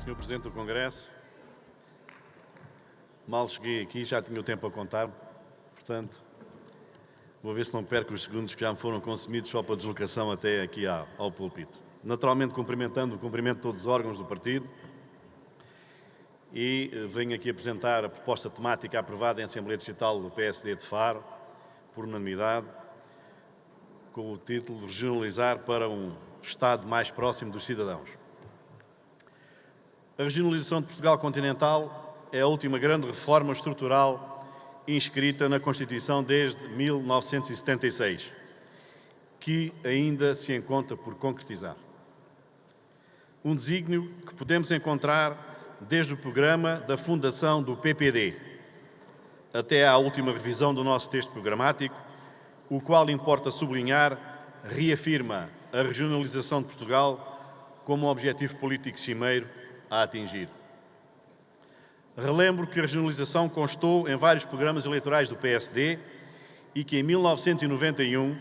Senhor Presidente do Congresso, mal cheguei aqui, já tinha o tempo a contar, portanto, vou ver se não perco os segundos que já me foram consumidos só para a deslocação até aqui ao púlpito. Naturalmente, cumprimentando o cumprimento de todos os órgãos do partido e venho aqui apresentar a proposta temática aprovada em Assembleia Distrital do PSD de Faro, por unanimidade, com o título de regionalizar para um Estado mais próximo dos cidadãos. A regionalização de Portugal continental é a última grande reforma estrutural inscrita na Constituição desde 1976, que ainda se encontra por concretizar. Um desígnio que podemos encontrar desde o programa da fundação do PPD até à última revisão do nosso texto programático, o qual, importa sublinhar, reafirma a regionalização de Portugal como um objetivo político cimeiro a atingir. Relembro que a regionalização constou em vários programas eleitorais do PSD e que em 1991,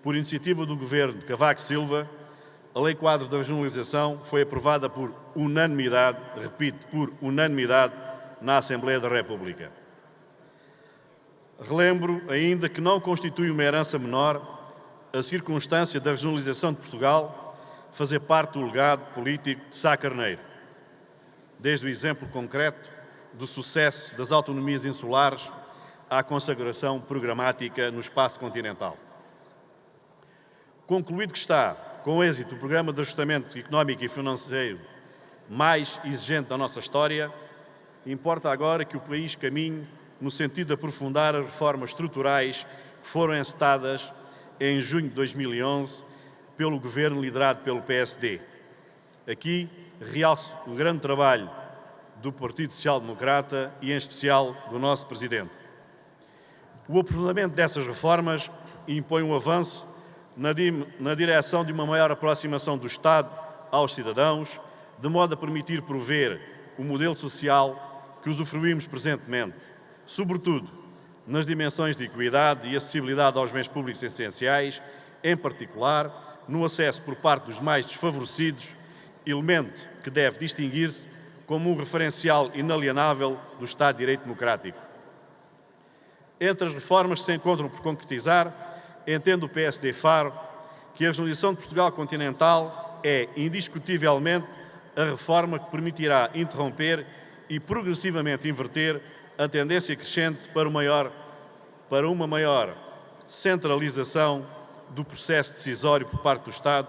por iniciativa do governo de Cavaco Silva, a Lei Quadro da Regionalização foi aprovada por unanimidade, repito, por unanimidade, na Assembleia da República. Relembro ainda que não constitui uma herança menor a circunstância da regionalização de Portugal fazer parte do legado político de Sá Carneiro, desde o exemplo concreto do sucesso das autonomias insulares à consagração programática no espaço continental. Concluído que está, com êxito, o Programa de Ajustamento Económico e Financeiro mais exigente da nossa história, importa agora que o país caminhe no sentido de aprofundar as reformas estruturais que foram encetadas em junho de 2011 pelo Governo liderado pelo PSD. Aqui realço o grande trabalho do Partido Social Democrata e, em especial, do nosso Presidente. O aprofundamento dessas reformas impõe um avanço na direção de uma maior aproximação do Estado aos cidadãos, de modo a permitir prover o modelo social que usufruímos presentemente, sobretudo nas dimensões de equidade e acessibilidade aos bens públicos essenciais, em particular no acesso por parte dos mais desfavorecidos, elemento que deve distinguir-se como um referencial inalienável do Estado de Direito Democrático. Entre as reformas que se encontram por concretizar, entende o PSD Faro que a regionalização de Portugal continental é, indiscutivelmente, a reforma que permitirá interromper e progressivamente inverter a tendência crescente para uma maior centralização do processo decisório por parte do Estado,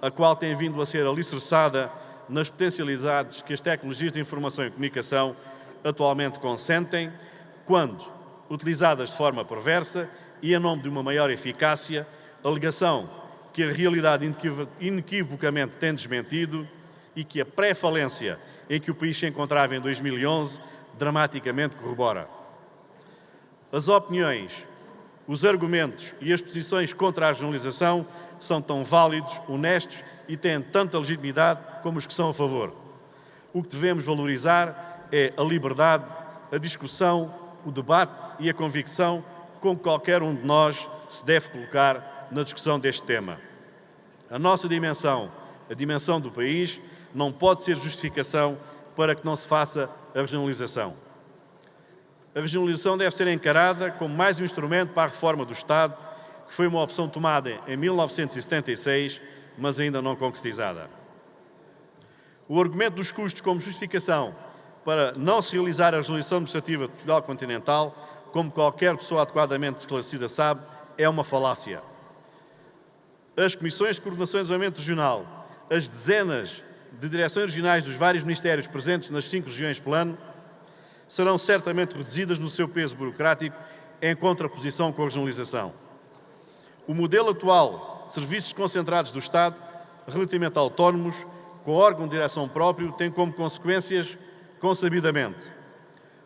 a qual tem vindo a ser alicerçada nas potencialidades que as tecnologias de informação e comunicação atualmente consentem, quando utilizadas de forma perversa e em nome de uma maior eficácia, alegação que a realidade inequivocamente tem desmentido e que a pré-falência em que o país se encontrava em 2011 dramaticamente corrobora. As opiniões, os argumentos e as posições contra a regionalização são tão válidos, honestos e têm tanta legitimidade como os que são a favor. O que devemos valorizar é a liberdade, a discussão, o debate e a convicção com que qualquer um de nós se deve colocar na discussão deste tema. A nossa dimensão, a dimensão do país, não pode ser justificação para que não se faça a regionalização. A regionalização deve ser encarada como mais um instrumento para a reforma do Estado, que foi uma opção tomada em 1976, mas ainda não concretizada. O argumento dos custos como justificação para não se realizar a regionalização administrativa de Portugal continental, como qualquer pessoa adequadamente esclarecida sabe, é uma falácia. As comissões de coordenação e desenvolvimento regional, as dezenas de direções regionais dos vários ministérios presentes nas 5 regiões plano, serão certamente reduzidas no seu peso burocrático em contraposição com a regionalização. O modelo atual de serviços concentrados do Estado, relativamente autónomos, com órgão de direção próprio, tem como consequências, consabidamente,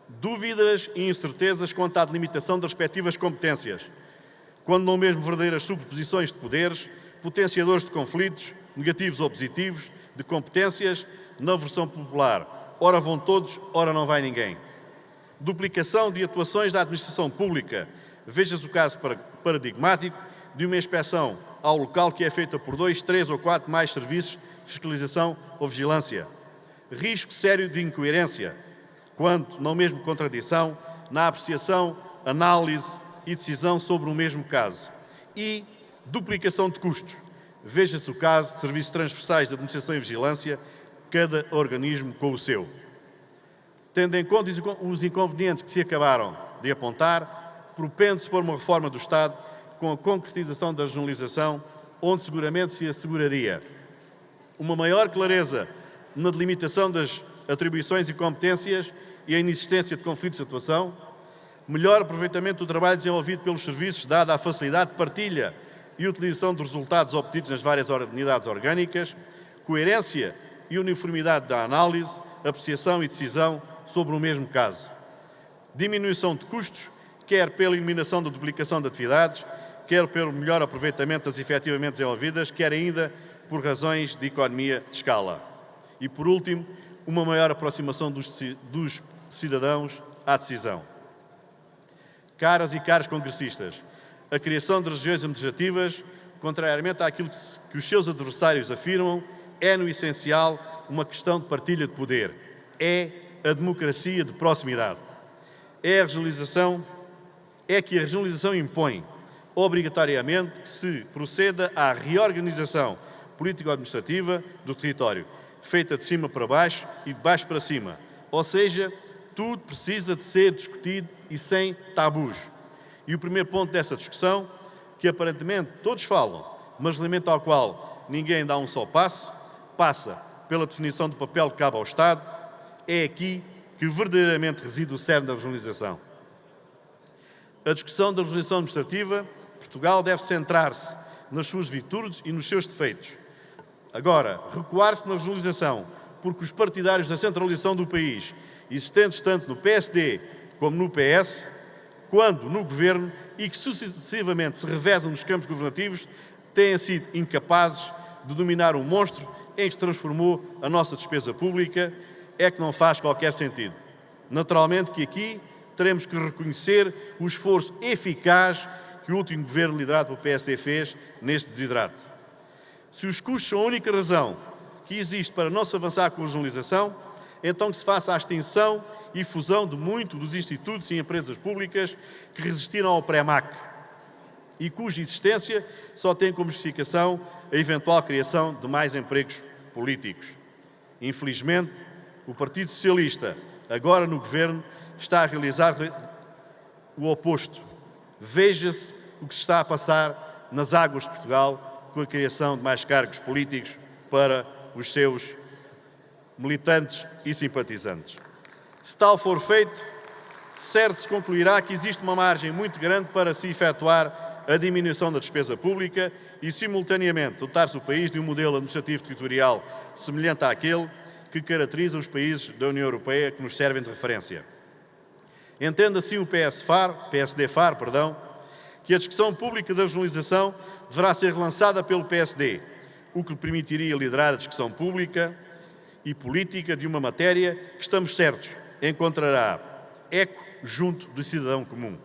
dúvidas e incertezas quanto à delimitação das respectivas competências, quando não mesmo verdadeiras superposições de poderes, potenciadores de conflitos, negativos ou positivos, de competências, na versão popular. Ora vão todos, ora não vai ninguém. Duplicação de atuações da administração pública. Veja-se o caso paradigmático de uma inspeção ao local que é feita por 2, 3 ou 4 mais serviços de fiscalização ou vigilância. Risco sério de incoerência, quando, não mesmo contradição, na apreciação, análise e decisão sobre o mesmo caso. E duplicação de custos. Veja-se o caso de serviços transversais de administração e vigilância, cada organismo com o seu. Tendo em conta os inconvenientes que se acabaram de apontar, propende-se por uma reforma do Estado com a concretização da regionalização, onde seguramente se asseguraria uma maior clareza na delimitação das atribuições e competências e a inexistência de conflitos de atuação, melhor aproveitamento do trabalho desenvolvido pelos serviços, dada a facilidade de partilha e utilização dos resultados obtidos nas várias unidades orgânicas, coerência e uniformidade da análise, apreciação e decisão sobre o mesmo caso. Diminuição de custos, quer pela eliminação da duplicação de atividades, quer pelo melhor aproveitamento das efetivamente desenvolvidas, quer ainda por razões de economia de escala. E, por último, uma maior aproximação dos cidadãos à decisão. Caras e caros congressistas, a criação de regiões administrativas, contrariamente àquilo que os seus adversários afirmam, é, no essencial, uma questão de partilha de poder. É a democracia de proximidade. É que a regionalização impõe, obrigatoriamente, que se proceda à reorganização político-administrativa do território, feita de cima para baixo e de baixo para cima. Ou seja, tudo precisa de ser discutido e sem tabus. E o primeiro ponto dessa discussão, que aparentemente todos falam, mas elemento ao qual ninguém dá um só passo, passa pela definição do papel que cabe ao Estado, é aqui que verdadeiramente reside o cerne da regionalização. A discussão da regionalização administrativa, Portugal deve centrar-se nas suas virtudes e nos seus defeitos. Agora, recuar-se na regionalização, porque os partidários da centralização do país, existentes tanto no PSD como no PS, quando no Governo e que sucessivamente se revezam nos campos governativos, têm sido incapazes de dominar o monstro em que se transformou a nossa despesa pública, é que não faz qualquer sentido. Naturalmente que aqui teremos que reconhecer o esforço eficaz que o último governo liderado pelo PSD fez neste desidrato. Se os custos são a única razão que existe para não se avançar com a regionalização, então que se faça a extinção e fusão de muitos dos institutos e empresas públicas que resistiram ao pré-MAC e cuja existência só tem como justificação a eventual criação de mais empregos políticos. Infelizmente, o Partido Socialista, agora no Governo, está a realizar o oposto. Veja-se o que se está a passar nas águas de Portugal com a criação de mais cargos políticos para os seus militantes e simpatizantes. Se tal for feito, certo se concluirá que existe uma margem muito grande para se efetuar a diminuição da despesa pública e, simultaneamente, dotar-se o país de um modelo administrativo territorial semelhante àquele que caracteriza os países da União Europeia que nos servem de referência. Entende assim o PSD-FAR, que a discussão pública da regionalização deverá ser relançada pelo PSD, o que lhe permitiria liderar a discussão pública e política de uma matéria que, estamos certos, encontrará eco junto do cidadão comum.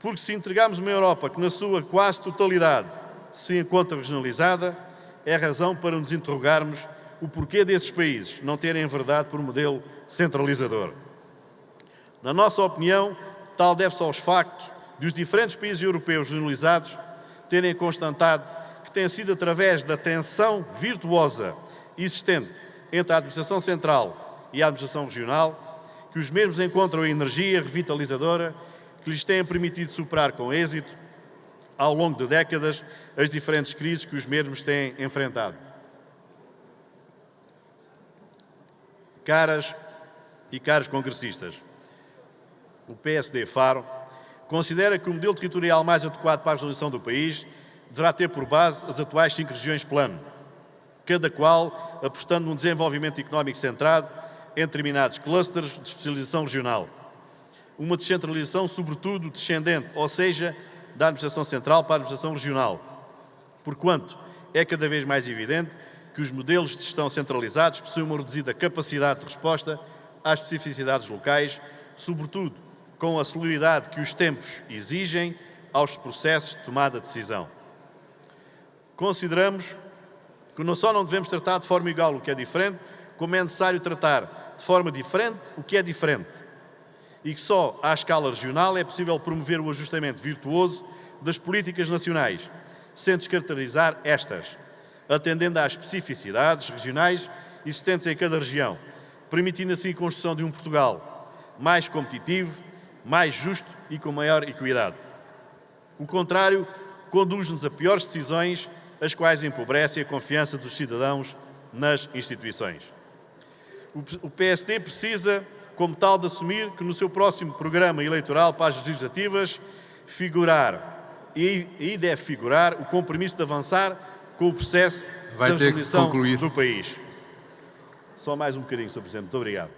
Porque se entregarmos uma Europa que, na sua quase totalidade, se encontra regionalizada, é razão para nos interrogarmos o porquê desses países não terem enverdado por um modelo centralizador. Na nossa opinião, tal deve-se aos factos de os diferentes países europeus regionalizados terem constatado que tem sido através da tensão virtuosa existente entre a administração central e a administração regional que os mesmos encontram a energia revitalizadora que lhes tem permitido superar com êxito, ao longo de décadas, as diferentes crises que os mesmos têm enfrentado. Caras e caros congressistas, o PSD Faro considera que o modelo territorial mais adequado para a regionalização do país deverá ter por base as atuais 5 regiões plano, cada qual apostando num desenvolvimento económico centrado em determinados clusters de especialização regional. Uma descentralização, sobretudo, descendente, ou seja, da administração central para a administração regional, porquanto é cada vez mais evidente que os modelos de gestão centralizados possuem uma reduzida capacidade de resposta às especificidades locais, sobretudo com a celeridade que os tempos exigem aos processos de tomada de decisão. Consideramos que não só não devemos tratar de forma igual o que é diferente, como é necessário tratar de forma diferente o que é diferente. E que só à escala regional é possível promover o ajustamento virtuoso das políticas nacionais, sem descaracterizar estas, atendendo às especificidades regionais existentes em cada região, permitindo assim a construção de um Portugal mais competitivo, mais justo e com maior equidade. O contrário conduz-nos a piores decisões, as quais empobrecem a confiança dos cidadãos nas instituições. O PSD precisa, como tal, de assumir que no seu próximo programa eleitoral para as legislativas deve figurar o compromisso de avançar com o processo de resolução do país. Só mais um bocadinho, Sr. Presidente. Muito obrigado.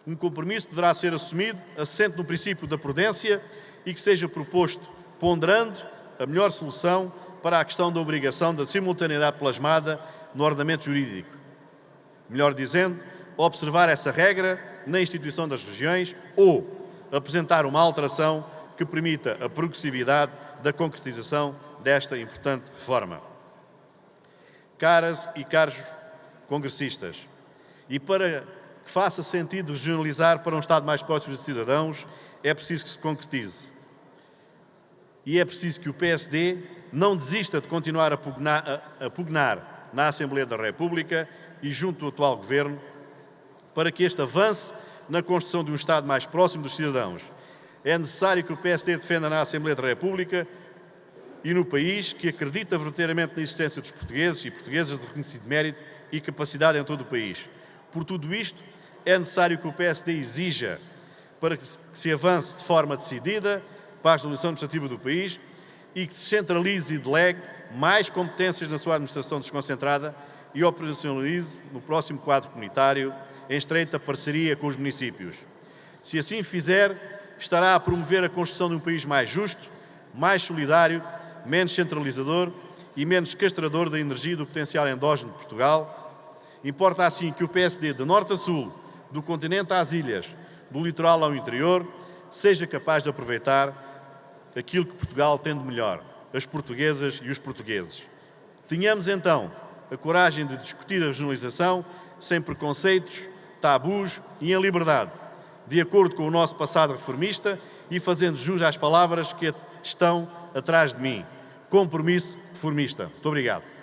Um compromisso deverá ser assumido, assente no princípio da prudência e que seja proposto ponderando a melhor solução para a questão da obrigação da simultaneidade plasmada no ordenamento jurídico. Melhor dizendo, observar essa regra na instituição das regiões ou apresentar uma alteração que permita a progressividade da concretização desta importante reforma. Caras e caros congressistas, e para que faça sentido regionalizar para um Estado mais próximo dos cidadãos, é preciso que se concretize. E é preciso que o PSD não desista de continuar a pugnar na Assembleia da República e junto do atual Governo, para que este avance na construção de um Estado mais próximo dos cidadãos. É necessário que o PSD defenda na Assembleia da República e no país que acredita verdadeiramente na existência dos portugueses e portuguesas de reconhecido mérito e capacidade em todo o país. Por tudo isto, é necessário que o PSD exija para que se avance de forma decidida para a resolução administrativa do país e que se centralize e delegue mais competências na sua administração desconcentrada e operacionalize no próximo quadro comunitário em estreita parceria com os municípios. Se assim fizer, estará a promover a construção de um país mais justo, mais solidário, menos centralizador e menos castrador da energia e do potencial endógeno de Portugal. Importa assim que o PSD, de norte a sul, do continente às ilhas, do litoral ao interior, seja capaz de aproveitar aquilo que Portugal tem de melhor, as portuguesas e os portugueses. Tenhamos então a coragem de discutir a regionalização sem preconceitos, tabus e em liberdade, de acordo com o nosso passado reformista e fazendo jus às palavras que estão atrás de mim. Compromisso reformista. Muito obrigado.